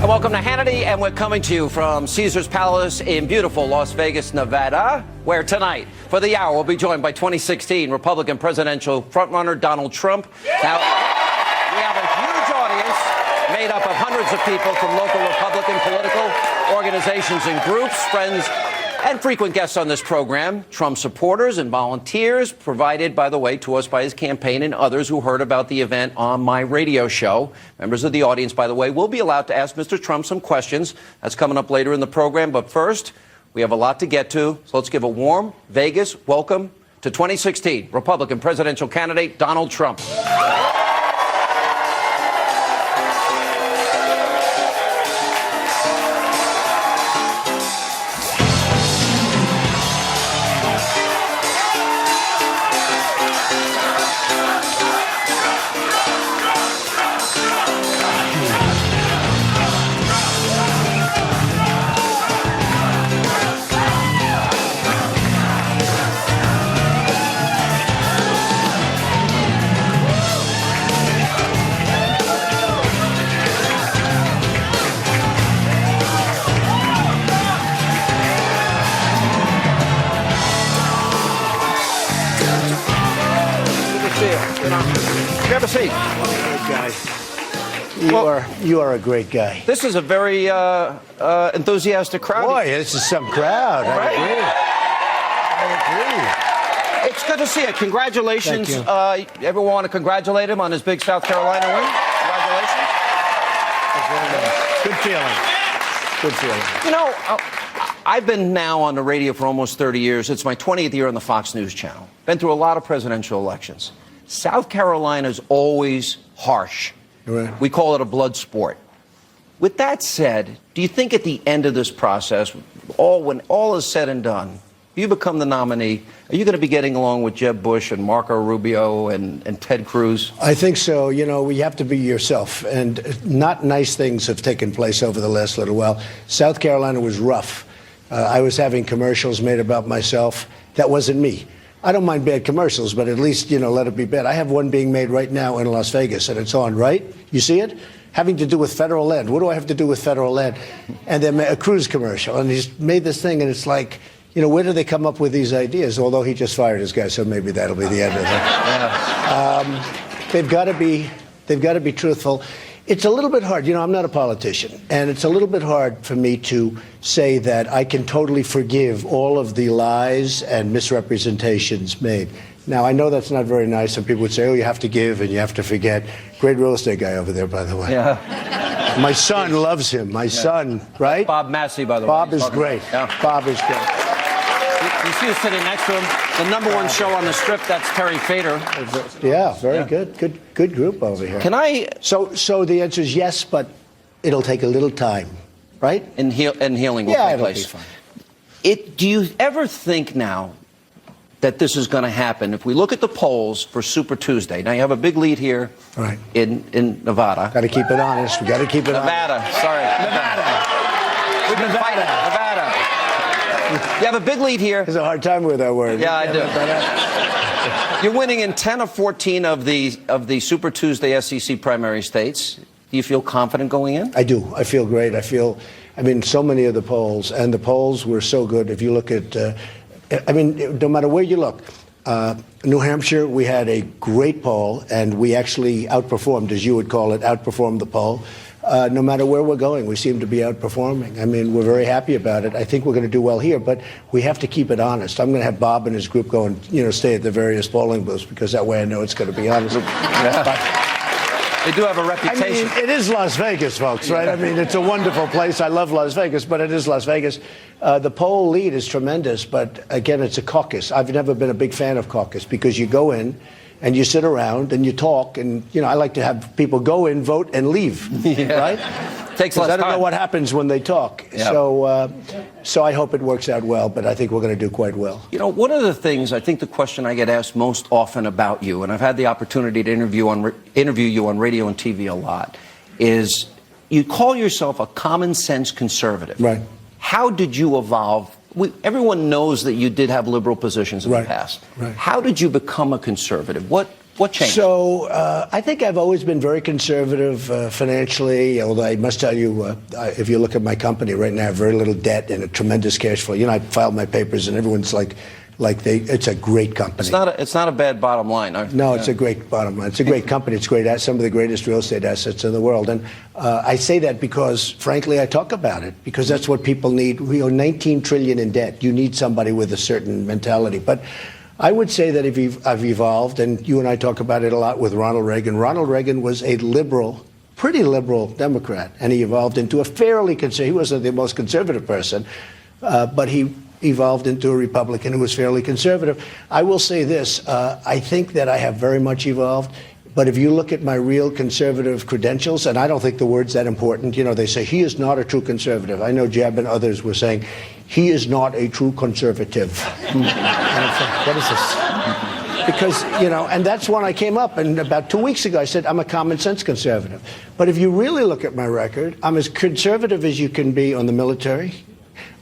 Welcome to Hannity, and we're coming to you from Caesars Palace in beautiful Las Vegas, Nevada, where tonight, for the hour, we'll be joined by 2016 Republican presidential frontrunner Donald Trump. Now, we have a huge audience made up of hundreds of people from local Republican political organizations and groups, friends, and frequent guests on this program, Trump supporters and volunteers, provided, by the way, to us by his campaign and others who heard about the event on my radio show. Members of the audience, by the way, will be allowed to ask Mr. Trump some questions. That's coming up later in the program. But first, we have a lot to get to. So let's give a warm Vegas welcome to 2016 Republican presidential candidate Donald Trump. Have a seat. You are a great guy. This is a very enthusiastic crowd. Boy, this is some crowd. Right. I agree. It's good to see you. Congratulations. Thank you. Everyone want to congratulate him on his big South Carolina win? Congratulations. Good feeling. Good feeling. You know, I've been now on the radio for almost 30 years. It's my 20th year on the Fox News channel. Been through a lot of presidential elections. South Carolina's always harsh. Right. We call it a blood sport. With that said, do you think at the end of this process, when all is said and done, you become the nominee, are you going to be getting along with Jeb Bush and Marco Rubio and Ted Cruz? I think so. You know, you have to be yourself. And not nice things have taken place over the last little while. South Carolina was rough. I was having commercials made about myself. That wasn't me. I don't mind bad commercials, but at least, you know, let it be bad. I have one being made right now in Las Vegas, and it's on, right? You see it? Having to do with federal land. What do I have to do with federal land? And then a cruise commercial. And he's made this thing, and it's like, you know, where do they come up with these ideas? Although he just fired his guy, so maybe that'll be the end of it. They've got to be truthful. It's a little bit hard. You know, I'm not a politician, and it's a little bit hard for me to say that I can totally forgive all of the lies and misrepresentations made. Now, I know that's not very nice, and people would say, oh, you have to give and you have to forget. Great real estate guy over there, by the way. Yeah. My son loves him. My son, right? Bob Massey, by the way. Bob is great. Yeah. Bob is great. You see us sitting next to him. The number one show on the Strip, that's Terry Fader. Yeah, very good. Good group over here. Can I... So the answer is yes, but it'll take a little time, right? And healing will take place. It'll be fine. Do you ever think now that this is going to happen? If we look at the polls for Super Tuesday, now you have a big lead here right. in Nevada. Got to keep it honest. We got to keep it Nevada. honest. Sorry. Nevada. We've been fighting. Nevada. You have a big lead here. There's a hard time with that word. Yeah, I do. You're winning in 10 of 14 of the Super Tuesday SEC primary states. Do you feel confident going in? I do. I feel great. I mean, so many of the polls, and the polls were so good. If you look at, no matter where you look, New Hampshire, we had a great poll, and we actually outperformed, as you would call it, outperformed the poll. No matter where we're going, we seem to be outperforming. I mean, we're very happy about it. I think we're going to do well here, but we have to keep it honest. I'm going to have Bob and his group go and, you know, stay at the various polling booths, because that way I know it's going to be honest. They do have a reputation. I mean, it is Las Vegas, folks, right? I mean, it's a wonderful place. I love Las Vegas, but it is Las Vegas. The poll lead is tremendous, but again, it's a caucus. I've never been a big fan of caucus, because you go in and you sit around and you talk, and, you know, I like to have people go in, vote, and leave, right? Takes less time. I don't know what happens when they talk. Yep. So I hope it works out well, but I think we're going to do quite well. You know, one of the things, I think the question I get asked most often about you, and I've had the opportunity to interview you on radio and TV a lot, is you call yourself a common sense conservative. Right. How did you evolve? Everyone knows that you did have liberal positions in the past. Right. How did you become a conservative? What What changed? So I think I've always been very conservative financially, although I must tell you, if you look at my company right now, I have very little debt and a tremendous cash flow. You know, I filed my papers and everyone's it's a great company. It's not a bad bottom line. No, it's a great bottom line. It's a great company. It's great. Some of the greatest real estate assets in the world. And I say that because, frankly, I talk about it because that's what people need. We owe $19 trillion in debt. You need somebody with a certain mentality. But I would say that I've evolved, and you and I talk about it a lot with Ronald Reagan. Ronald Reagan was a liberal, pretty liberal Democrat, and he evolved into a fairly conservative. He wasn't the most conservative person, but he evolved into a Republican who was fairly conservative. I will say this, I think that I have very much evolved, but if you look at my real conservative credentials, and I don't think the word's that important, you know, they say he is not a true conservative. I know Jeb and others were saying, he is not a true conservative. And I'm saying, what is this? Because, you know, and that's when I came up, and about 2 weeks ago I said, I'm a common sense conservative. But if you really look at my record, I'm as conservative as you can be on the military.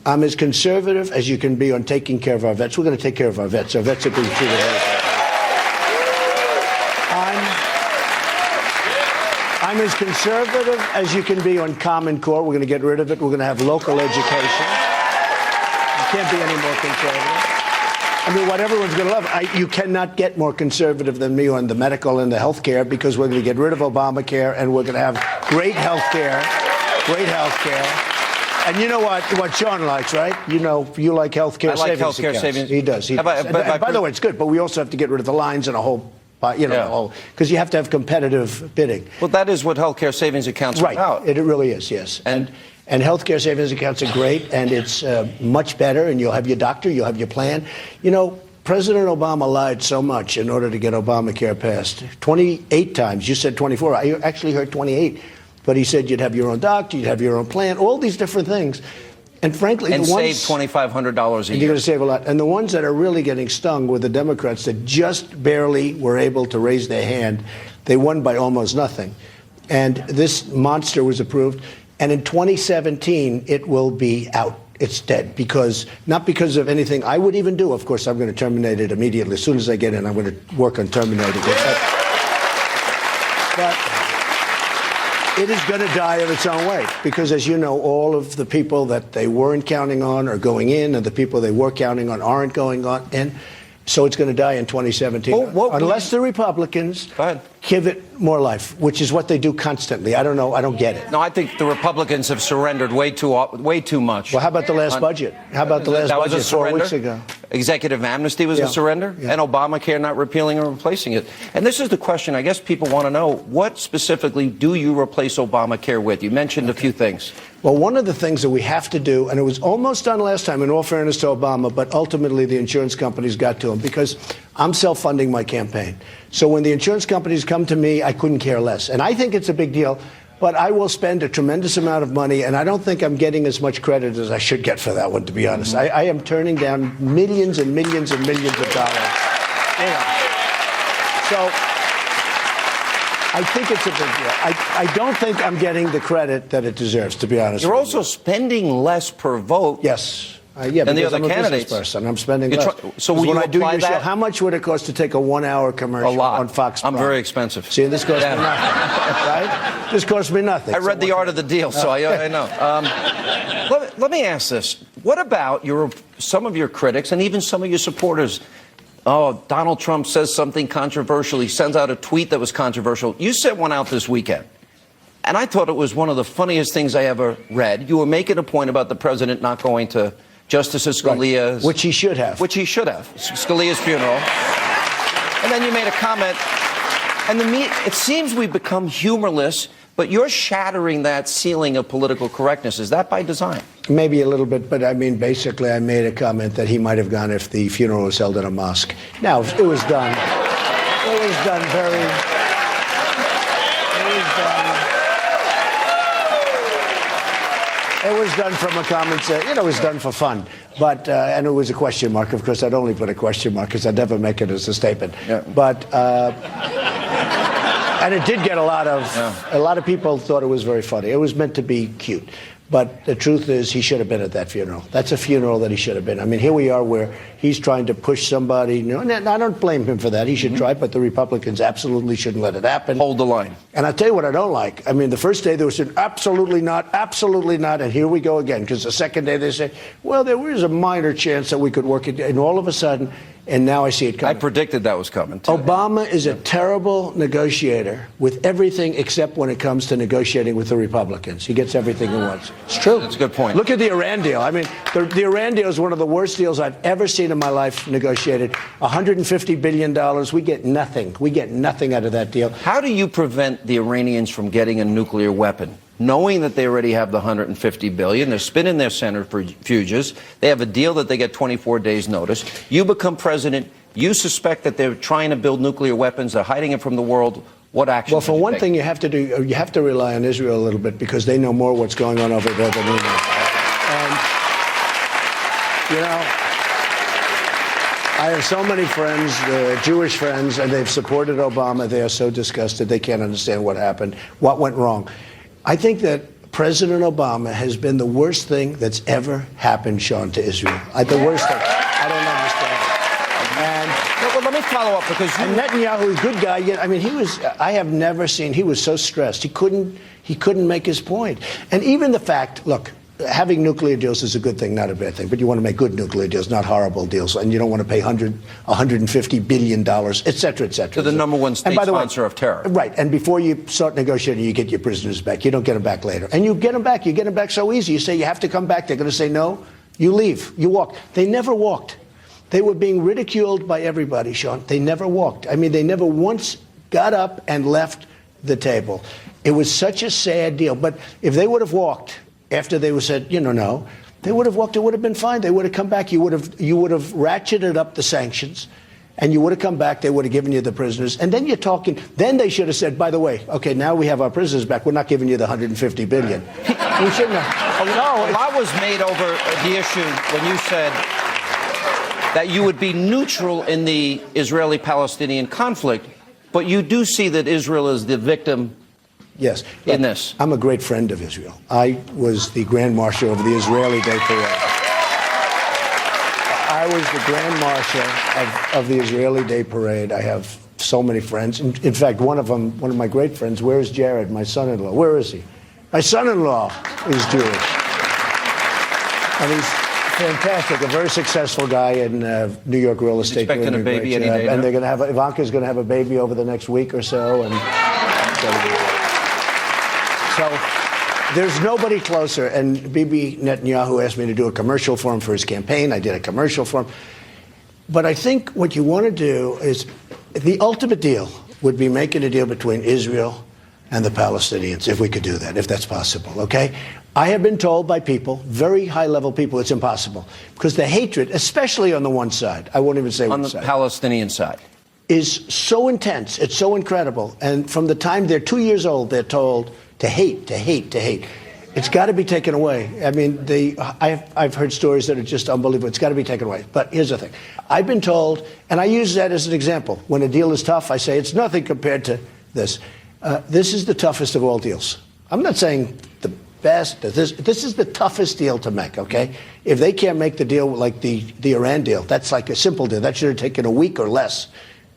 I'm as conservative as you can be on taking care of our vets. We're going to take care of our vets. Our vets are being treated well. I'm as conservative as you can be on Common Core. We're going to get rid of it. We're going to have local education. You can't be any more conservative. I mean, what everyone's going to love. You cannot get more conservative than me on the medical and the health care because we're going to get rid of Obamacare and we're going to have great health care. Great health care. And you know what Sean likes, right? You know, you like health care savings. I like health care savings. He does. By the way, it's good, but we also have to get rid of the lines and a whole, because you have to have competitive bidding. Well, that is what health care savings accounts are about. Right. It really is, yes. And health care savings accounts are great, and it's much better, and you'll have your doctor, you'll have your plan. You know, President Obama lied so much in order to get Obamacare passed. 28 times. You said 24. I actually heard 28. But he said you'd have your own doctor, you'd have your own plan, all these different things. And frankly, and the ones, save $2,500 a year. You're going to save a lot. And the ones that are really getting stung were the Democrats that just barely were able to raise their hand. They won by almost nothing. And this monster was approved. And in 2017, it will be out. It's dead not because of anything I would even do. Of course, I'm going to terminate it immediately. As soon as I get in, I'm going to work on terminating it. But it is going to die of its own weight because, as you know, all of the people that they weren't counting on are going in, and the people they were counting on aren't going on in. So it's going to die in 2017, unless the Republicans give it more life, which is what they do constantly. I don't know. I don't get it. No, I think the Republicans have surrendered way too much. Well, how about the last budget? How about the last budget 4 weeks ago? Executive amnesty was a surrender, and Obamacare not repealing or replacing it. And this is the question I guess people want to know. What specifically do you replace Obamacare with? You mentioned a few things. Well, one of the things that we have to do, and it was almost done last time, in all fairness to Obama, but ultimately the insurance companies got to him because I'm self-funding my campaign. So when the insurance companies come to me, I couldn't care less. And I think it's a big deal, but I will spend a tremendous amount of money, and I don't think I'm getting as much credit as I should get for that one, to be honest. I am turning down millions and millions and millions of dollars. So I think it's a big deal. I don't think I'm getting the credit that it deserves, to be honest. You're also spending less per vote. Yes. Than the other I'm a candidates. business person. I'm spending less. So will when you I do apply your that? show, how much would it cost to take a 1-hour commercial on Fox? I'm very expensive. See, this costs me nothing, right? This costs me nothing. I read The Art of the Deal, so I know. Let me ask this. What about some of your critics and even some of your supporters? Oh, Donald Trump says something controversial. He sends out a tweet that was controversial. You sent one out this weekend. And I thought it was one of the funniest things I ever read. You were making a point about the president not going to Justice Scalia's... Which he should have. Scalia's funeral. And then you made a comment. And it seems we've become humorless, but you're shattering that ceiling of political correctness. Is that by design? Maybe a little bit, but I mean, basically, I made a comment that he might have gone if the funeral was held in a mosque. Now, it was done. It was done very... It was done from a common sense, it was done for fun. But, and it was a question mark. Of course, I'd only put a question mark because I'd never make it as a statement. Yeah. But, and it did get a lot of people thought it was very funny. It was meant to be cute. But the truth is, he should have been at that funeral. That's a funeral that he should have been. I mean, here we are where he's trying to push somebody. And I don't blame him for that. He should try, but the Republicans absolutely shouldn't let it happen. Hold the line. And I'll tell you what I don't like. I mean, the first day they were saying, absolutely not, and here we go again. Because the second day they say, well, there was a minor chance that we could work it. And all of a sudden, and now I see it coming. I predicted that was coming, too. Obama is a terrible negotiator with everything except when it comes to negotiating with the Republicans. He gets everything he wants. It's true. That's a good point. Look at the Iran deal. I mean, the Iran deal is one of the worst deals I've ever seen in my life negotiated. $150 billion. We get nothing. We get nothing out of that deal. How do you prevent the Iranians from getting a nuclear weapon? Knowing that they already have the $150 billion, they're spinning their centrifuges, they have a deal that they get 24 days notice. You become president, you suspect that they're trying to build nuclear weapons, they're hiding it from the world. What action? Well, for one thing, you have to rely on Israel a little bit because they know more what's going on over there than we know. And, you know, I have so many friends, Jewish friends, and they've supported Obama. They are so disgusted. They can't understand what happened, what went wrong. I think that President Obama has been the worst thing that's ever happened, Sean, to Israel. The worst thing. I don't understand. Well, let me follow up because and Netanyahu, good guy. Yet, I mean, I have never seen. He was so stressed. He couldn't make his point. And even the fact, look, having nuclear deals is a good thing, not a bad thing. But you want to make good nuclear deals, not horrible deals. And you don't want to pay $150 billion, et cetera, et cetera. To the number one state sponsor of terror. Right. And before you start negotiating, you get your prisoners back. You don't get them back later. And you get them back. You get them back so easy. You say you have to come back. They're going to say no. You leave. You walk. They never walked. They were being ridiculed by everybody, Sean. They never walked. I mean, they never once got up and left the table. It was such a sad deal. But if they would have walked after they were said, no, they would have walked. It would have been fine. They would have come back. You would have ratcheted up the sanctions, and you would have come back. They would have given you the prisoners, and then you're talking. Then they should have said, by the way, okay, now we have our prisoners back. We're not giving you the $150 billion. We shouldn't have. A lot was made over the issue when you said that you would be neutral in the Israeli-Palestinian conflict, but you do see that Israel is the victim. Yes. In this. I'm a great friend of Israel. I was the Grand Marshal of the Israeli Day Parade. I was the Grand Marshal of the Israeli Day Parade. I have so many friends. In fact, one of my great friends, where is Jared, my son-in-law? Where is he? My son-in-law is Jewish. And he's fantastic, a very successful guy in New York real estate. Expecting a baby any day. And they're going to have Ivanka's going to have a baby over the next week or so. And so there's nobody closer. And Bibi Netanyahu asked me to do a commercial for him for his campaign. I did a commercial for him. But I think what you want to do is the ultimate deal would be making a deal between Israel and the Palestinians, if we could do that, if that's possible, okay? I have been told by people, very high-level people, it's impossible. Because the hatred, especially on the one side, I won't even say on one the side, Palestinian side, is so intense, it's so incredible. And from the time they're 2 years old, they're told to hate, to hate, to hate. It's got to be taken away. I mean, I've heard stories that are just unbelievable. It's got to be taken away. But here's the thing. I've been told, and I use that as an example. When a deal is tough, I say it's nothing compared to this. This is the toughest of all deals. I'm not saying the best. This is the toughest deal to make, okay? If they can't make the deal like the Iran deal, that's like a simple deal. That should have taken a week or less.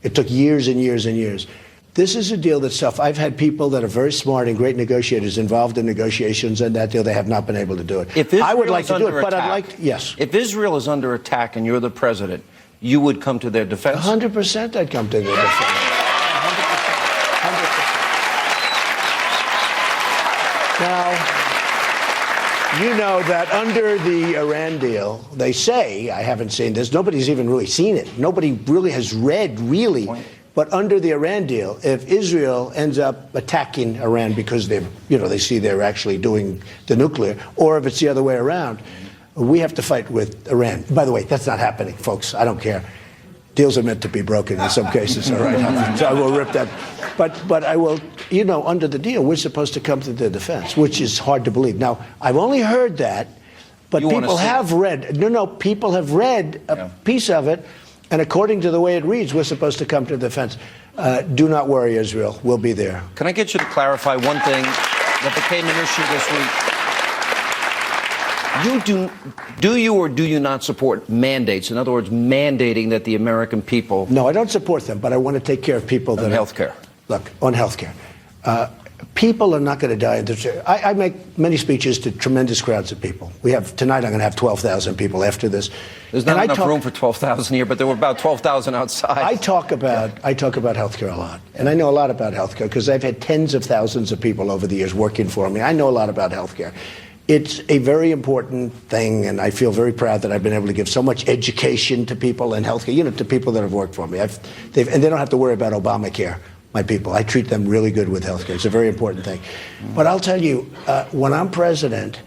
It took years and years and years. This is a deal that's tough. I've had people that are very smart and great negotiators involved in negotiations and that deal. They have not been able to do it. I would like to do it, but I'd like to, yes. If Israel is under attack and you're the president, you would come to their defense? 100% I'd come to their defense. 100%. Now, you know that under the Iran deal, they say, I haven't seen this, nobody's even really seen it. Nobody really has read, really. But under the Iran deal, if Israel ends up attacking Iran because they see they're actually doing the nuclear, or if it's the other way around, we have to fight with Iran. By the way, that's not happening, folks. I don't care. Deals are meant to be broken in some cases, all right? So I will rip that. But I will, under the deal, we're supposed to come to their defense, which is hard to believe. Now, I've only heard that, but people have read. People have read a piece of it. And according to the way it reads, we're supposed to come to the defense. Do not worry, Israel. We'll be there. Can I get you to clarify one thing that became an issue this week? Do you or do you not support mandates? In other words, mandating that the American people... No, I don't support them, but I want to take care of people that... On health care. Look, on health care. People are not going to die. I make many speeches to tremendous crowds of people. Tonight I'm going to have 12,000 people after this. There's not enough room for 12,000 here, but there were about 12,000 outside. I talk about healthcare a lot, and I know a lot about healthcare because I've had tens of thousands of people over the years working for me. I know a lot about healthcare. It's a very important thing, and I feel very proud that I've been able to give so much education to people in healthcare, to people that have worked for me. And they don't have to worry about Obamacare. My people, I treat them really good with healthcare. It's a very important thing. But I'll tell you, when I'm president,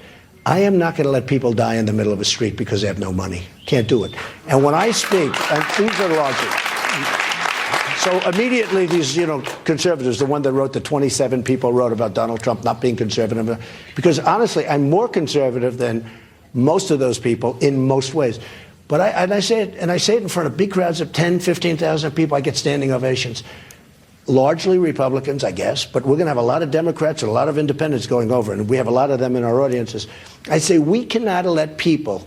I am not going to let people die in the middle of a street because they have no money. Can't do it. And when I speak, and these are logic. So immediately these, conservatives, the one that wrote, the 27 people wrote about Donald Trump not being conservative, because honestly, I'm more conservative than most of those people in most ways. But I say it in front of big crowds of 10, 15,000 people. I get standing ovations. Largely Republicans, I guess, but we're going to have a lot of Democrats and a lot of independents going over, and we have a lot of them in our audiences. I say we can't let people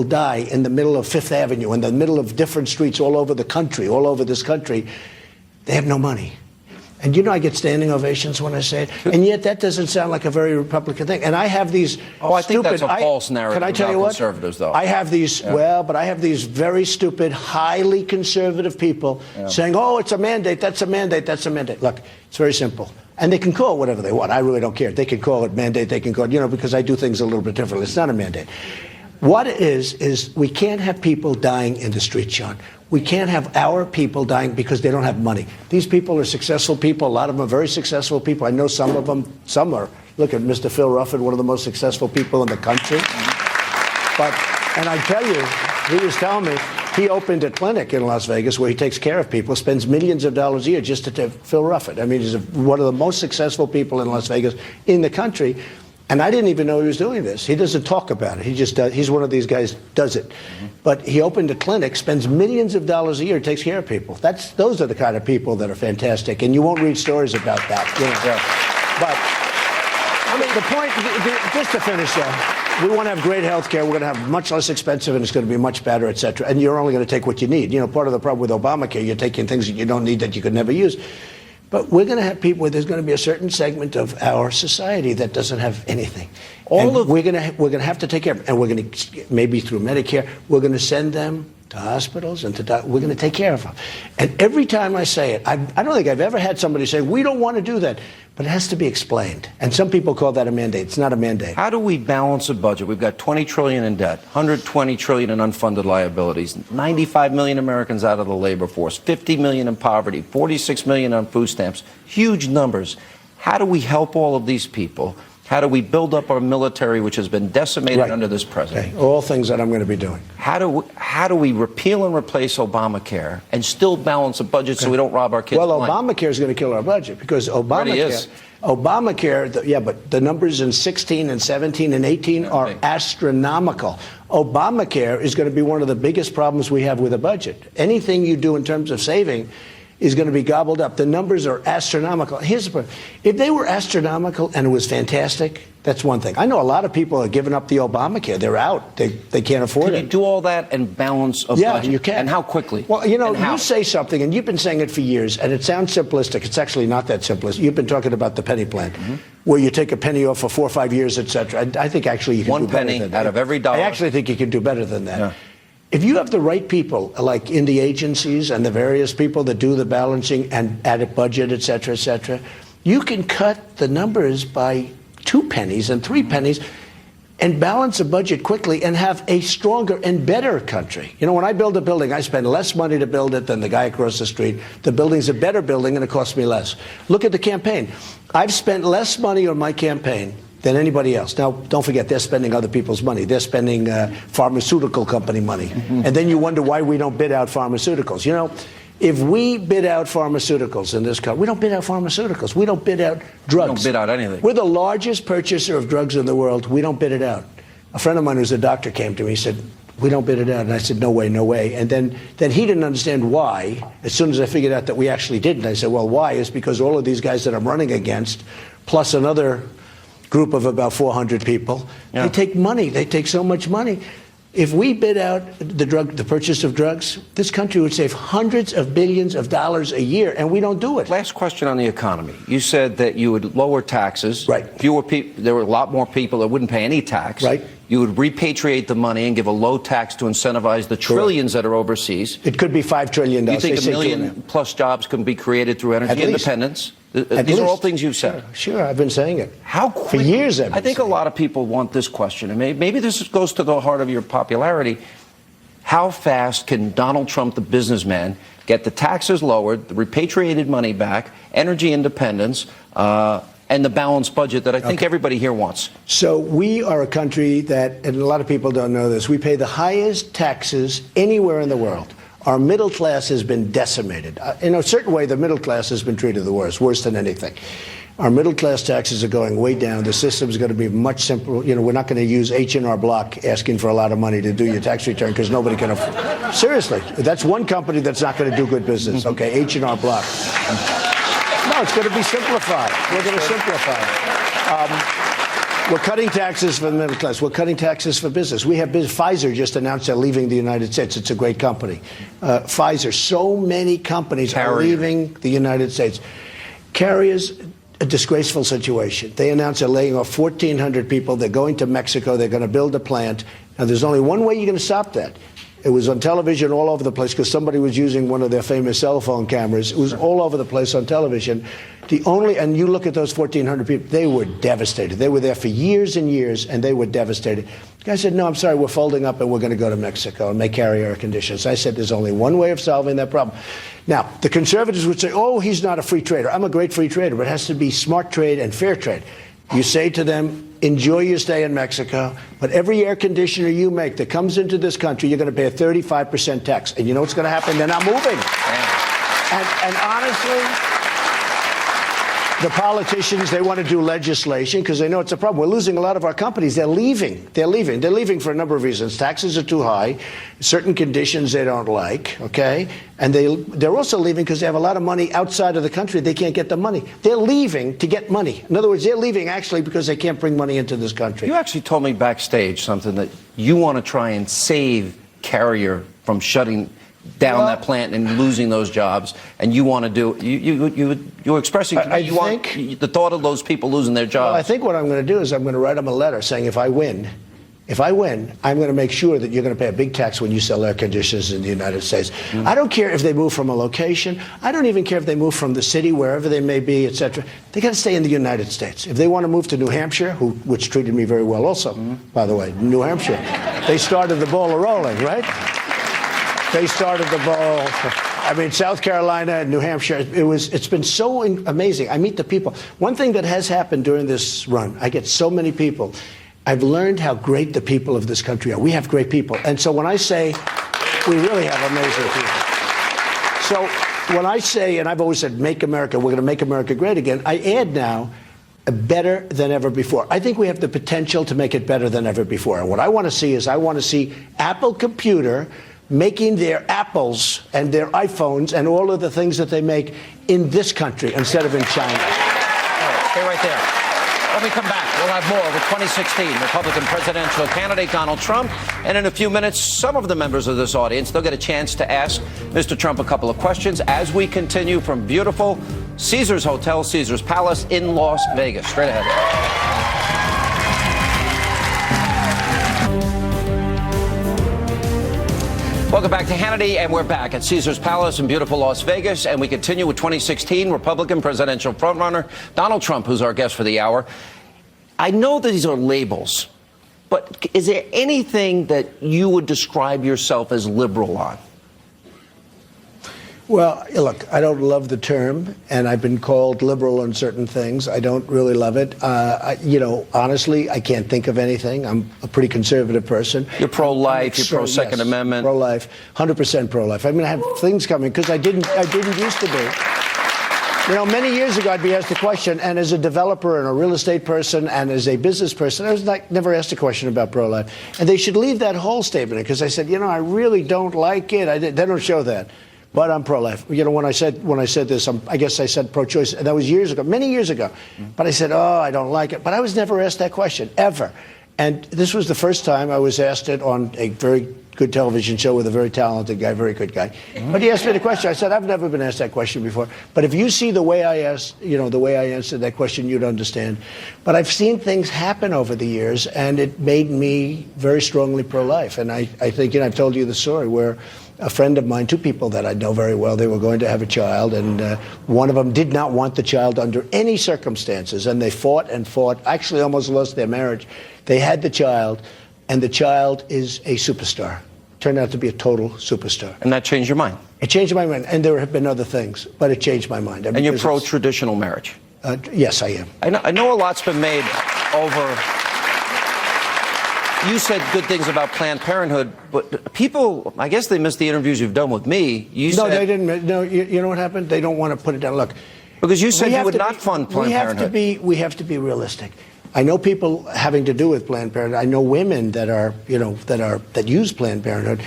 die in the middle of Fifth Avenue, in the middle of different streets all over the country, all over this country. They have no money. And I get standing ovations when I say it, and yet that doesn't sound like a very Republican thing. And I have these I think that's a false narrative. Can I tell you what? Conservatives, though. I have these, but I have these very stupid, highly conservative people saying, oh, it's a mandate, that's a mandate, that's a mandate. Look, it's very simple. And they can call it whatever they want. I really don't care. They can call it mandate, they can call it, because I do things a little bit differently. It's not a mandate. What it is we can't have people dying in the street, Sean. We can't have our people dying because they don't have money. These people are successful people. A lot of them are very successful people. I know some of them. Some are. Look at Mr. Phil Rufford, one of the most successful people in the country. And I tell you, he was telling me, he opened a clinic in Las Vegas where he takes care of people, spends millions of dollars a year just to Phil Rufford. I mean, he's one of the most successful people in Las Vegas in the country. And I didn't even know he was doing this. He doesn't talk about it. He just does. He's one of these guys does it. But he opened a clinic, spends millions of dollars a year, takes care of people. Those are the kind of people that are fantastic. And you won't read stories about that. But I mean, the point, just to finish though, we want to have great health care. We're going to have much less expensive, and it's going to be much better, et cetera. And you're only going to take what you need. Part of the problem with Obamacare, you're taking things that you don't need that you could never use. But we're going to have people where there's going to be a certain segment of our society that doesn't have anything. We're going to have to take care of them. And we're going to, maybe through Medicare, we're going to send them to hospitals and we're going to take care of them. And every time I say it, I don't think I've ever had somebody say, we don't want to do that. But it has to be explained. And some people call that a mandate. It's not a mandate. How do we balance a budget? We've got $20 trillion in debt, $120 trillion in unfunded liabilities, 95 million Americans out of the labor force, 50 million in poverty, 46 million on food stamps, huge numbers. How do we help all of these people? How do we build up our military, which has been decimated under this president? Okay. All things that I'm going to be doing. How do we repeal and replace Obamacare and still balance a budget so we don't rob our kids? Well, Obamacare is going to kill our budget because Obamacare, but the numbers in 16 and 17 and 18 are astronomical. Obamacare is going to be one of the biggest problems we have with a budget. Anything you do in terms of saving is going to be gobbled up. The numbers are astronomical. Here's the problem. If they were astronomical and it was fantastic, that's one thing. I know a lot of people are giving up the Obamacare. They're out. They can't afford it. Can you do all that and balance a budget? Yeah, you can. And how quickly? Well, you say something, and you've been saying it for years, and it sounds simplistic. It's actually not that simplistic. You've been talking about the penny plan, where you take a penny off for 4 or 5 years, et cetera. I think actually you can do better than that. 1 penny out of every dollar. I actually think you can do better than that. Yeah. If you have the right people, like in the agencies and the various people that do the balancing and add a budget, et cetera, you can cut the numbers by 2 pennies and 3 pennies and balance a budget quickly and have a stronger and better country. When I build a building, I spend less money to build it than the guy across the street. The building's a better building and it costs me less. Look at the campaign. I've spent less money on my campaign than anybody else. Now, don't forget, they're spending other people's money. They're spending pharmaceutical company money. And then you wonder why we don't bid out pharmaceuticals. If we bid out pharmaceuticals in this country, we don't bid out pharmaceuticals. We don't bid out drugs. We don't bid out anything. We're the largest purchaser of drugs in the world. We don't bid it out. A friend of mine who's a doctor came to me. He said, we don't bid it out. And I said, no way, no way. And then he didn't understand why. As soon as I figured out that we actually didn't, I said, well, why? It's because all of these guys that I'm running against, plus another group of about 400 people. Yeah. They take money. They take so much money. If we bid out the purchase of drugs, this country would save hundreds of billions of dollars a year, and we don't do it. Last question on the economy. You said that you would lower taxes. Right. Fewer people. There were a lot more people that wouldn't pay any tax. Right. You would repatriate the money and give a low tax to incentivize the trillions that are overseas. It could be $5 trillion. You think a million plus jobs can be created through energy independence? These are all things you've said. Sure, I've been saying it. How quickly, for years? I think a lot of people want this question, and maybe this goes to the heart of your popularity. How fast can Donald Trump, the businessman, get the taxes lowered, the repatriated money back, energy independence, and the balanced budget that I think everybody here wants? So we are a country that, and a lot of people don't know this, we pay the highest taxes anywhere in the world. Our middle class has been decimated. In a certain way, the middle class has been treated the worst, worse than anything. Our middle class taxes are going way down. The system is going to be much simpler. You know, we're not going to use H&R Block asking for a lot of money to do your tax return because nobody can afford. Seriously, that's one company that's not going to do good business. Okay, H&R Block. No, it's going to be simplified. We're going to simplify it. We're cutting taxes for the middle class. We're cutting taxes for business. We have Pfizer just announced they're leaving the United States. It's a great company. Pfizer, so many companies are leaving the United States. Carrier's a disgraceful situation. They announced they're laying off 1,400 people. They're going to Mexico. They're going to build a plant. Now, there's only one way you're going to stop that. It was on television all over the place because somebody was using one of their famous cell phone cameras. It was all over the place on television. And you look at those 1,400 people, they were devastated. They were there for years and years, and they were devastated. The guy said, no, I'm sorry, we're folding up, and we're going to go to Mexico and make carrier air conditions. I said, there's only one way of solving that problem. Now, the conservatives would say, oh, he's not a free trader. I'm a great free trader, but it has to be smart trade and fair trade. You say to them, enjoy your stay in Mexico, but every air conditioner you make that comes into this country, you're going to pay a 35% tax. And you know what's going to happen? They're not moving. And honestly, the politicians, they want to do legislation because they know it's a problem. We're losing a lot of our companies. They're leaving. They're leaving. They're leaving for a number of reasons. Taxes are too high, certain conditions they don't like, okay? And they're also leaving because they have a lot of money outside of the country. They can't get the money. They're leaving to get money. In other words, they're leaving actually because they can't bring money into this country. You actually told me backstage something that you want to try and save Carrier from shutting down that plant and losing those jobs, and you want to do you're expressing to me you want the thought of those people losing their jobs. Well, I think what I'm going to do is I'm going to write them a letter saying if I win, I'm going to make sure that you're going to pay a big tax when you sell air conditioners in the United States. I don't care if they move from a location. I don't even care if they move from the city, wherever they may be, etc. They got to stay in the United States. If they want to move to New Hampshire, which treated me very well also, by the way, New Hampshire, they started the ball rolling, right? They started the ball. I mean, South Carolina and New Hampshire, it's been so amazing. I meet the people. One thing that has happened during this run, I get so many people. I've learned how great the people of this country are. We have great people. And so when I say we really have amazing people. So when I say, and I've always said, make America, we're going to make America great again, I add now, better than ever before. I think we have the potential to make it better than ever before. And what I want to see is I want to see Apple Computer making their Apples and their iPhones and all of the things that they make in this country instead of in China. Stay right there. When we come back, we'll have more of the 2016 Republican presidential candidate Donald Trump. And in a few minutes, some of the members of this audience, they'll get a chance to ask Mr. Trump a couple of questions as we continue from beautiful Caesars Hotel, Caesars Palace in Las Vegas. Straight ahead. Welcome back to Hannity, and we're back at Caesars Palace in beautiful Las Vegas, and we continue with 2016 Republican presidential frontrunner Donald Trump, who's our guest for the hour. I know that these are labels, but is there anything that you would describe yourself as liberal on? Well, look, I don't love the term, and I've been called liberal on certain things. I don't really love it. Honestly, I can't think of anything. I'm a pretty conservative person. You're pro-life, you're pro-Second Amendment. Pro-life, 100% pro-life. I mean, I have things coming because I didn't used to be. You know, many years ago, I'd be asked a question, and as a developer and a real estate person and as a business person, I was never asked a question about pro-life. And they should leave that whole statement in because I said, I really don't like it. They don't show that. but I'm pro-life. You know, when I said this, I guess I said pro-choice, and that was years ago, many years ago. But I said, oh, I don't like it. But I was never asked that question, ever. And this was the first time I was asked it on a very good television show with a very talented guy, very good guy. But he asked me the question. I said, I've never been asked that question before. But if you see the way I asked, you know, the way I answered that question, you'd understand. But I've seen things happen over the years, and it made me very strongly pro-life. And I think, you know, I've told you the story where a friend of mine, two people that I know very well, they were going to have a child, and one of them did not want the child under any circumstances, and they fought and fought, actually almost lost their marriage. They had the child, and the child is a superstar. Turned out to be a total superstar. And that changed your mind? It changed my mind, and there have been other things, but it changed my mind. And you're pro-traditional marriage? Yes, I am. I know a lot's been made over... You said good things about Planned Parenthood, but people, I guess they missed the interviews you've done with me. No, they didn't. No, you know what happened? They don't want to put it down. Look. Because you said you would not fund Planned Parenthood. We have to be realistic. I know people having to do with Planned Parenthood. I know women that are, you know, that use Planned Parenthood.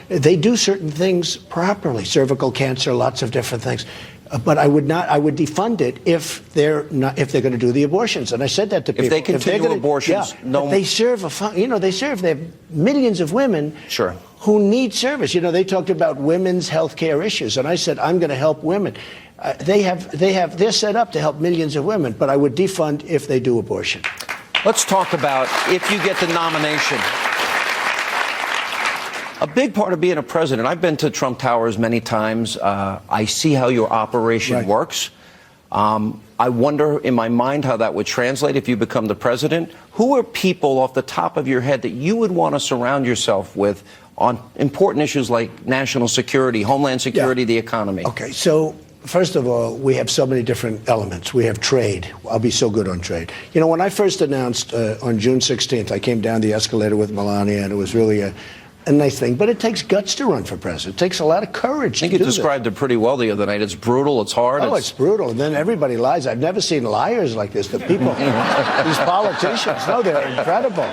They do certain things properly. Cervical cancer, lots of different things. But I would defund it if they're going to do the abortions. And I said that to people. If they continue abortions, no. They serve they have millions of women. Sure. Who need service. You know, they talked about women's health care issues, and I said I'm going to help women. They're set up to help millions of women, but I would defund if they do abortion. Let's talk about if you get the nomination. A big part of being a president, I've been to Trump Towers many times. I see how your operation works. I wonder in my mind how that would translate if you become the president. Who are people off the top of your head that you would want to surround yourself with on important issues like national security, homeland security, the economy? Okay, so first of all, we have so many different elements. We have trade. I'll be so good on trade. You know, when I first announced on June 16th, I came down the escalator with Melania, and it was really a nice thing, but it takes guts to run for president. It takes a lot of courage. I think you described it pretty well the other night. It's brutal. It's hard. Oh, it's brutal. And then everybody lies. I've never seen liars like this. The people, these politicians, no, they're incredible.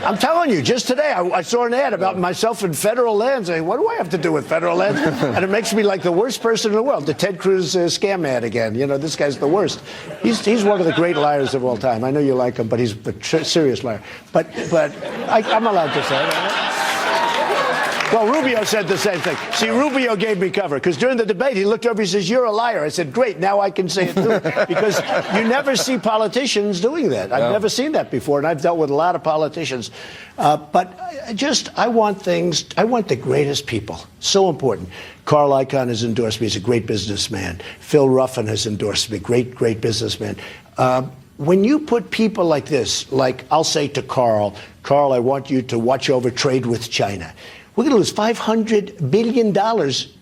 I'm telling you, just today I saw an ad about myself in federal lands. What do I have to do with federal lands? And it makes me like the worst person in the world. The Ted Cruz scam ad again. You know, this guy's the worst. He's one of the great liars of all time. I know you like him, but he's a serious liar. But I'm allowed to say that. Well, Rubio said the same thing. See, Rubio gave me cover, because during the debate, he looked over, he says, you're a liar. I said, great, now I can say it too. Because you never see politicians doing that. I've never seen that before, and I've dealt with a lot of politicians. But I want the greatest people. So important. Carl Icahn has endorsed me. He's a great businessman. Phil Ruffin has endorsed me. Great businessman. When you put people like this, like I'll say to Carl, I want you to watch over trade with China. We're going to lose $500 billion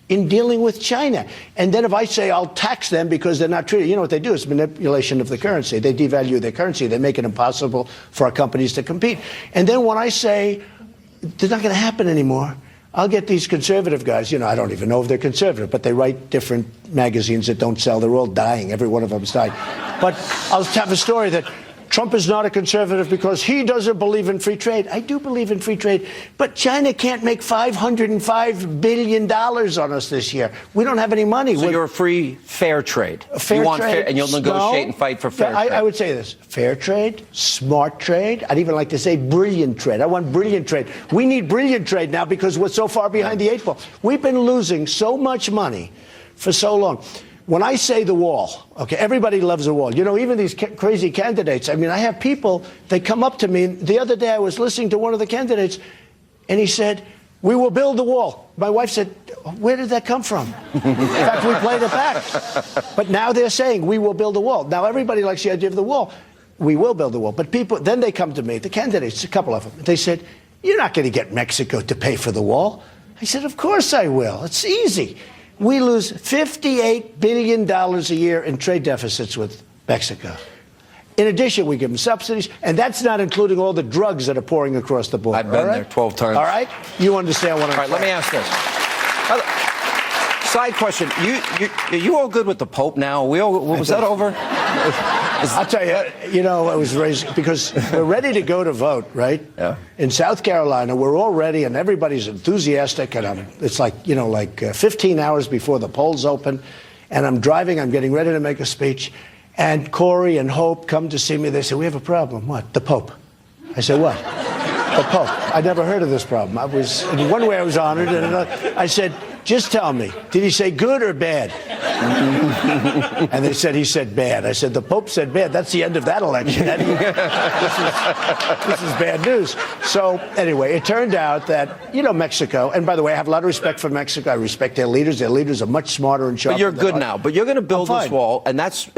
in dealing with China. And then if I say I'll tax them because they're not treated, you know what they do? It's manipulation of the currency. They devalue their currency. They make it impossible for our companies to compete. And then when I say it's not going to happen anymore, I'll get these conservative guys. You know, I don't even know if they're conservative, but they write different magazines that don't sell. They're all dying. Every one of them's dying. But I'll have a story that Trump is not a conservative because he doesn't believe in free trade. I do believe in free trade, but China can't make $505 billion on us this year. We don't have any money. So you're a free, fair trade. Fair trade. And you'll negotiate and fight for fair trade. I would say this. Fair trade, smart trade. I'd even like to say brilliant trade. I want brilliant trade. We need brilliant trade now because we're so far behind the eight ball. We've been losing so much money for so long. When I say the wall, okay, everybody loves a wall. You know, even these crazy candidates. I mean, I have people, they come up to me. The other day I was listening to one of the candidates, and he said, we will build the wall. My wife said, where did that come from? In fact, we played it back. But now they're saying, we will build a wall. Now, everybody likes the idea of the wall. We will build the wall. But people, then they come to me, the candidates, a couple of them. They said, you're not going to get Mexico to pay for the wall. I said, of course I will. It's easy. We lose $58 billion a year in trade deficits with Mexico. In addition, we give them subsidies, and that's not including all the drugs that are pouring across the border. I've been there 12 times. All right? You understand what I'm saying. All right, let me ask this. Side question. You all good with the Pope now? Was that over? I'll tell you, I was raised because we're ready to go to vote, right? Yeah. In South Carolina, we're all ready, and everybody's enthusiastic, and it's like 15 hours before the polls open, and I'm driving, I'm getting ready to make a speech, and Corey and Hope come to see me. They say, "We have a problem." "What?" "The Pope." I said, "What?" "The Pope." I'd never heard of this problem. In one way I was honored, and another, I said, "Just tell me, did he say good or bad?" And they said he said bad. I said, "The Pope said bad. That's the end of that election. This is bad news." So anyway, it turned out that, Mexico, and by the way, I have a lot of respect for Mexico. I respect their leaders. Their leaders are much smarter and sharper. But you're good now. But you're going to build this wall, and that's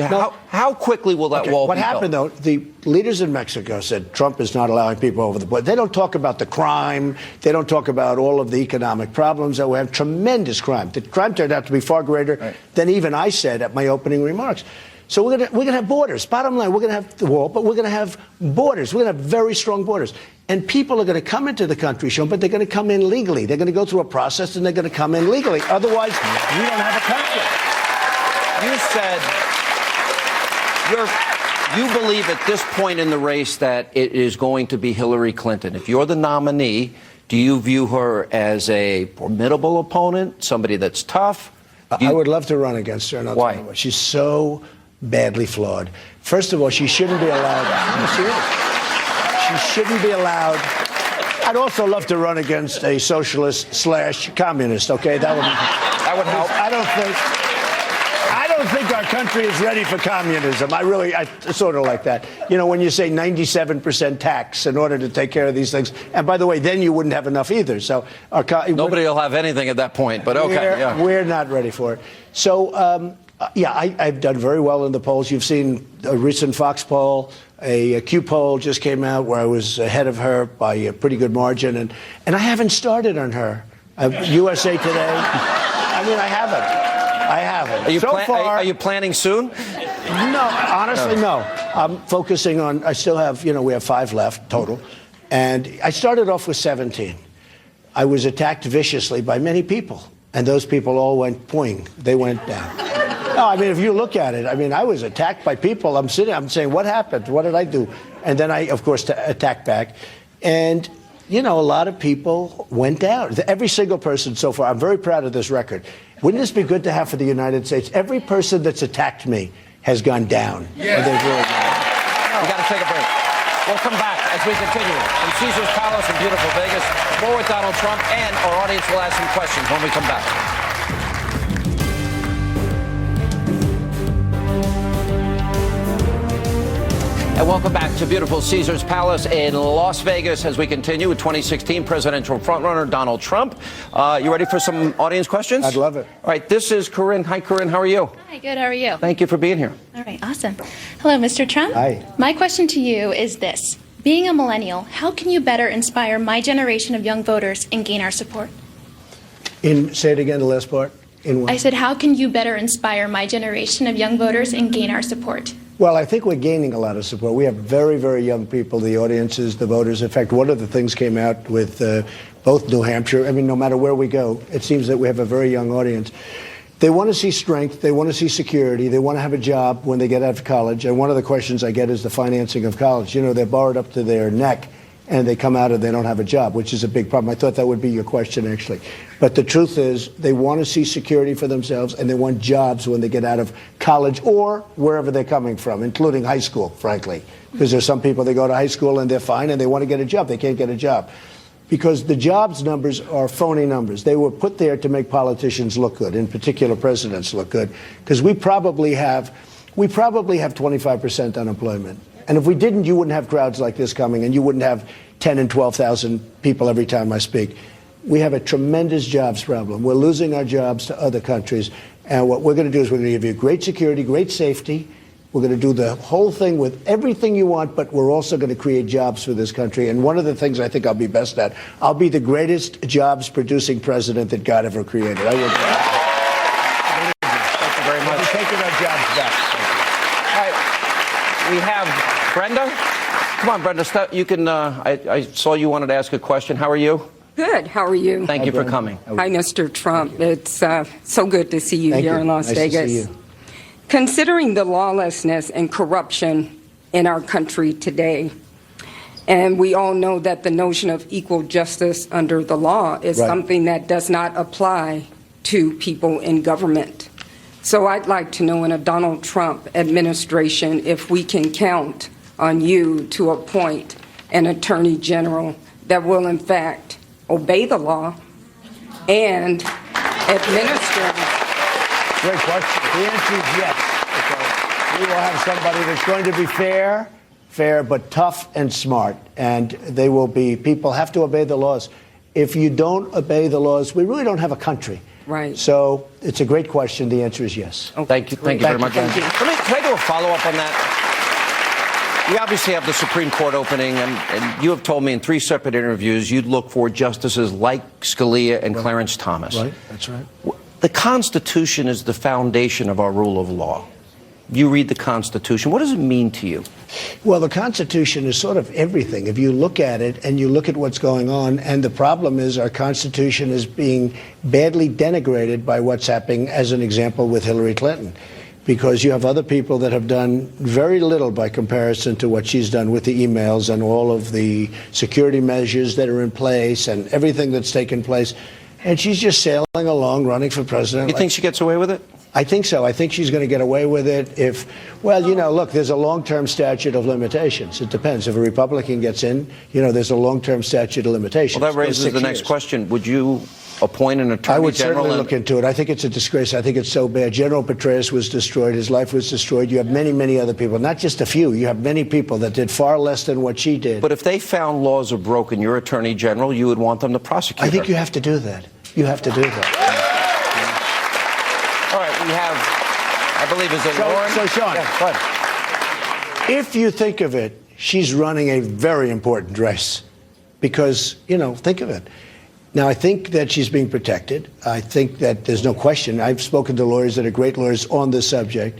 how quickly will that wall be built? What happened, though, the leaders in Mexico said Trump is not allowing people over the border. They don't talk about the crime. They don't talk about all of the economic problems that we have. Tremendous crime. The crime turned out to be far greater than even I said at my opening remarks. So we're gonna have borders. Bottom line, we're gonna have the wall, but we're gonna have borders. We're gonna have very strong borders. And people are gonna come into the country, Sean, but they're gonna come in legally. They're gonna go through a process, and they're gonna come in legally. Otherwise, we don't have a country. You said you believe at this point in the race that it is going to be Hillary Clinton. If you're the nominee, do you view her as a formidable opponent, somebody that's tough? I would love to run against her. And I'll Why? tell you what, she's so badly flawed. First of all, she shouldn't be allowed. She shouldn't be allowed. I'd also love to run against a socialist/communist. Okay, that would help. I don't think our country is ready for communism. I sort of like that. When you say 97% tax in order to take care of these things, and by the way, then you wouldn't have enough either. So nobody will have anything at that point. But okay, we're not ready for it. So I've done very well in the polls. You've seen a recent Fox poll. A Q poll just came out where I was ahead of her by a pretty good margin, and I haven't started on her. USA Today. I haven't. Are you planning soon? No, honestly, no. I'm focusing on. I still have. We have 5 left total, and I started off with 17. I was attacked viciously by many people, and those people all went poing. They went down. No, if you look at it, I was attacked by people. I'm saying, what happened? What did I do? And then I, of course, attacked back. And, a lot of people went down. Every single person so far, I'm very proud of this record. Wouldn't this be good to have for the United States? Every person that's attacked me has gone down. Yeah. We got to take a break. We'll come back as we continue from Caesars Palace in beautiful Vegas. More with Donald Trump, and our audience will ask some questions when we come back. And welcome back to beautiful Caesars Palace in Las Vegas as we continue with 2016 presidential frontrunner Donald Trump. You ready for some audience questions? I'd love it. All right, this is Corinne. Hi, Corinne. How are you? Hi, good. How are you? Thank you for being here. All right, awesome. Hello, Mr. Trump. Hi. My question to you is this. Being a millennial, how can you better inspire my generation of young voters and gain our support? Say it again, the last part. I said, how can you better inspire my generation of young voters and gain our support? Well, I think we're gaining a lot of support. We have very, very young people, the audiences, the voters. In fact, one of the things came out with both New Hampshire. No matter where we go, it seems that we have a very young audience. They want to see strength. They want to see security. They want to have a job when they get out of college. And one of the questions I get is the financing of college. They're borrowed up to their neck, and they come out and they don't have a job, which is a big problem. I thought that would be your question, actually. But the truth is, they want to see security for themselves, and they want jobs when they get out of college or wherever they're coming from, including high school, frankly. Because there's some people, they go to high school and they're fine, and they want to get a job. They can't get a job. Because the jobs numbers are phony numbers. They were put there to make politicians look good, in particular presidents look good. Because we probably have 25% unemployment. And if we didn't, you wouldn't have crowds like this coming, and you wouldn't have 10 and 12,000 people every time I speak. We have a tremendous jobs problem. We're losing our jobs to other countries. And what we're going to do is we're going to give you great security, great safety. We're going to do the whole thing with everything you want, but we're also going to create jobs for this country. And one of the things I think I'll be best at, I'll be the greatest jobs-producing president that God ever created. I will. Thank you very much. We're taking our jobs back. All right. We have Brenda. Come on, Brenda. You can. I saw you wanted to ask a question. How are you? Good. How are you? Thank you for coming. Hi, Mr. Trump. It's so good to see you here in Las Vegas. To see you. Considering the lawlessness and corruption in our country today, and we all know that the notion of equal justice under the law is Right. something that does not apply to people in government. So I'd like to know in a Donald Trump administration if we can count on you to appoint an attorney general that will in fact obey the law and administer. Great question. The answer is yes. Okay. We will have somebody that's going to be fair, but tough and smart. And they will be, people have to obey the laws. If you don't obey the laws, we really don't have a country. Right. So it's a great question. The answer is yes. Thank you very much. Thank you. Can I do a follow-up on that? We obviously have the Supreme Court opening, and you have told me in 3 separate interviews you'd look for justices like Scalia and Clarence Thomas. Right, that's right. The Constitution is the foundation of our rule of law. You read the Constitution. What does it mean to you? Well, the Constitution is sort of everything. If you look at it and you look at what's going on, and the problem is our Constitution is being badly denigrated by what's happening, as an example, with Hillary Clinton. Because you have other people that have done very little by comparison to what she's done with the emails and all of the security measures that are in place and everything that's taken place. And she's just sailing along, running for president. You think she gets away with it? I think so. I think she's going to get away with it if, well, you know, look, there's a long-term statute of limitations. It depends. If a Republican gets in, you know, there's a long-term statute of limitations. Well, that raises the next question. Would you appoint an attorney general? I would certainly look into it. I think it's a disgrace. I think it's so bad. General Petraeus was destroyed. His life was destroyed. You have many, many other people, not just a few. You have many people that did far less than what she did. But if they found laws are broken, you're attorney general, you would want them to prosecute I think her. you have to do that. You have to do that. All right, we have, I believe, is it Lauren? So, Sean, Yeah, go ahead. if you think of it, she's running a very important race because, you know, think of it. Now, I think that she's being protected. I think that there's no question. I've spoken to lawyers that are great lawyers on this subject.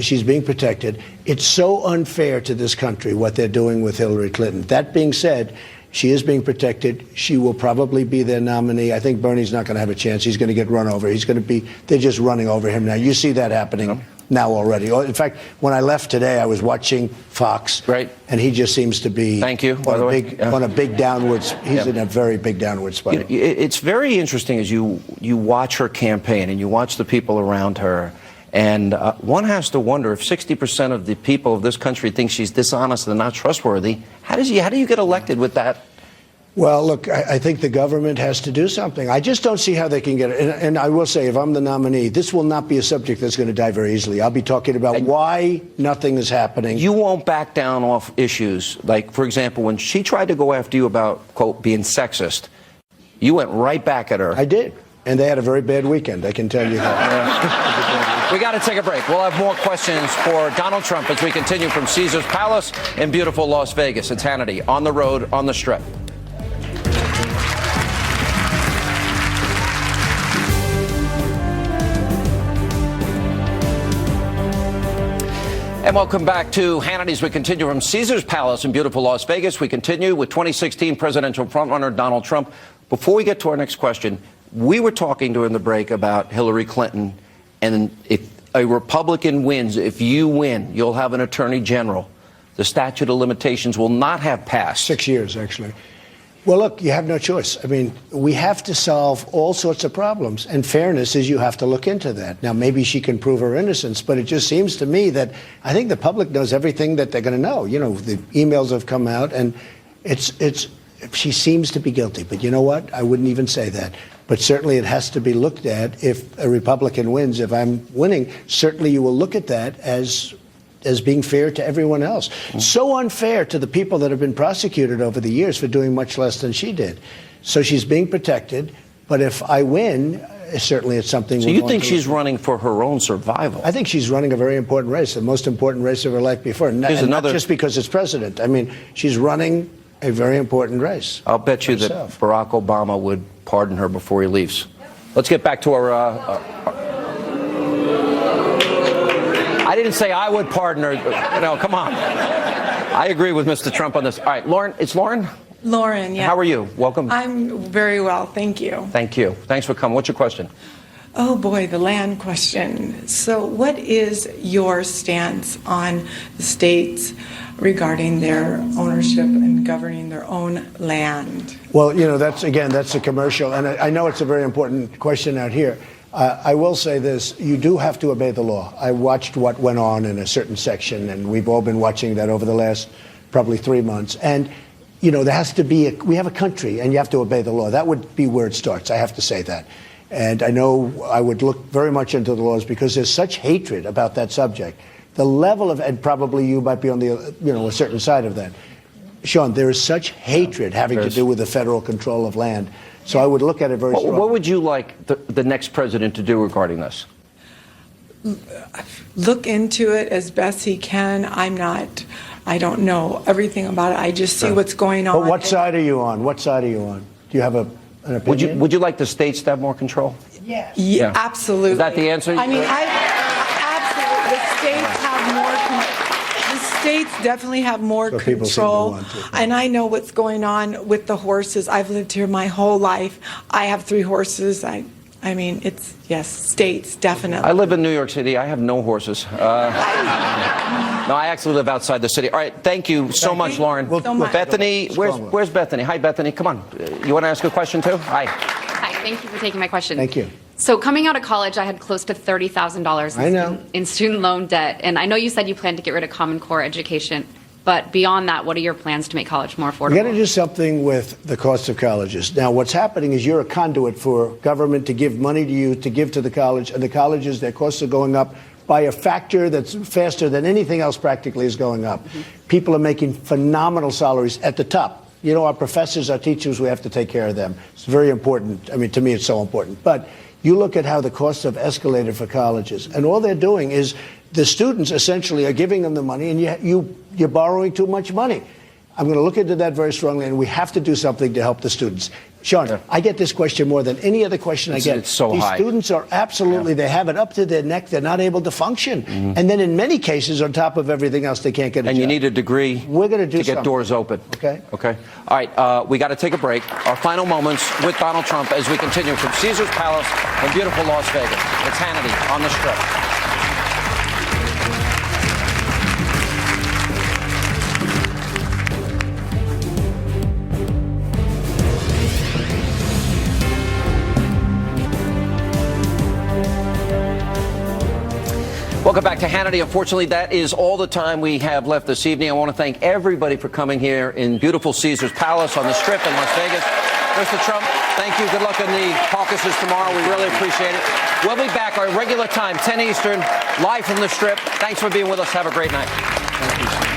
She's being protected. It's so unfair to this country what they're doing with Hillary Clinton. That being said, she is being protected. She will probably be their nominee. I think Bernie's not going to have a chance. He's going to get run over. He's going to be, they're just running over him now. You see that happening now already. In fact, when I left today, I was watching Fox. Right. And he just seems to be Thank you, by the way. on a big downwards. He's in a very big downward spiral. You know, it's very interesting as you watch her campaign and you watch the people around her. And one has to wonder if 60% of the people of this country think she's dishonest and not trustworthy. How do you get elected with that? Well, look, I think the government has to do something. I just don't see how they can get it. And I will say, if I'm the nominee, this will not be a subject that's going to die very easily. I'll be talking about why nothing is happening. You won't back down off issues. Like, for example, when she tried to go after you about, quote, being sexist, you went right back at her. I did. And they had a very bad weekend, I can tell you that. We got to take a break. We'll have more questions for Donald Trump as we continue from Caesars Palace in beautiful Las Vegas. It's Hannity on the road, on the Strip. And welcome back to Hannity as we continue from Caesars Palace in beautiful Las Vegas. We continue with 2016 presidential frontrunner Donald Trump. Before we get to our next question, we were talking during the break about Hillary Clinton, and if a Republican wins, if you win, you'll have an attorney general. The statute of limitations will not have passed. 6 years, actually. Well, look, you have no choice. I mean, we have to solve all sorts of problems. And fairness is you have to look into that. Now, maybe she can prove her innocence, but it just seems to me that I think the public knows everything that they're going to know. You know, the emails have come out, and she seems to be guilty. But you know what? I wouldn't even say that. But certainly it has to be looked at if a Republican wins. If I'm winning, certainly you will look at that as being fair to everyone else. So unfair to the people that have been prosecuted over the years for doing much less than she did. So she's being protected. But if I win, certainly it's something. So you think she's running for her own survival? I think she's running a very important race, the most important race of her life before. And not just because it's president. I mean, she's running a very important race. I'll bet you that Barack Obama would pardon her before he leaves. Let's get back to our I didn't say I would pardon her. No, come on. I agree with Mr. Trump on this. All right, Lauren, it's Lauren? Lauren, yeah. How are you? Welcome. I'm very well, thank you. Thank you. Thanks for coming. What's your question? Oh boy, the land question. So what is your stance on the states regarding their ownership and governing their own land? Well, that's a commercial, and I know it's a very important question out here. I will say this, you do have to obey the law. I watched what went on in a certain section, and we've all been watching that over the last probably 3 months. And, there has to be, we have a country, and you have to obey the law. That would be where it starts. I have to say that. And I know I would look very much into the laws because there's such hatred about that subject. The level of, and probably you might be on the, a certain side of that. Sean, there is such hatred having to do with the federal control of land. So I would look at it very strongly. What would you like the next president to do regarding this? Look into it as best he can. I don't know everything about it. I just see what's going on. But what side are you on? What side are you on? Do you have an opinion? Would you like the states to have more control? Yes. Yeah, absolutely. Is that the answer? I mean, absolutely. The states have more. The states definitely have more So people seem to control. want to. And I know what's going on with the horses. I've lived here my whole life. I have 3 horses. I mean, it's, yes, states, definitely. I live in New York City. I have no horses. No, I actually live outside the city. All right, thank you so much, Lauren. so much. Bethany, where's Bethany? Hi, Bethany. Come on. You want to ask a question, too? Hi. Hi, thank you for taking my question. Thank you. So coming out of college, I had close to $30,000 in student loan debt. And I know you said you plan to get rid of Common Core education. But beyond that, what are your plans to make college more affordable? We got to do something with the cost of colleges. Now, what's happening is you're a conduit for government to give money to you, to give to the college, and the colleges, their costs are going up by a factor that's faster than anything else practically is going up. People are making phenomenal salaries at the top. Our professors, our teachers, we have to take care of them. It's very important. I mean, to me, it's so important. But you look at how the costs have escalated for colleges, and all they're doing is the students essentially are giving them the money, and you're borrowing too much money. I'm going to look into that very strongly, and we have to do something to help the students. Sean, I get this question more than any other question I get. It's so These high. students are absolutely, they have it up to their neck. They're not able to function. And then in many cases, on top of everything else, they can't get a job. And you need a degree We're gonna do to get something. doors open. Okay. Okay. All right, we got to take a break. Our final moments with Donald Trump as we continue from Caesars Palace in beautiful Las Vegas. It's Hannity on the Strip. Welcome back to Hannity. Unfortunately, that is all the time we have left this evening. I want to thank everybody for coming here in beautiful Caesars Palace on the Strip in Las Vegas. Mr. Trump, thank you. Good luck in the caucuses tomorrow. We really appreciate it. We'll be back our regular time, 10 Eastern, live from the Strip. Thanks for being with us. Have a great night. Thank you.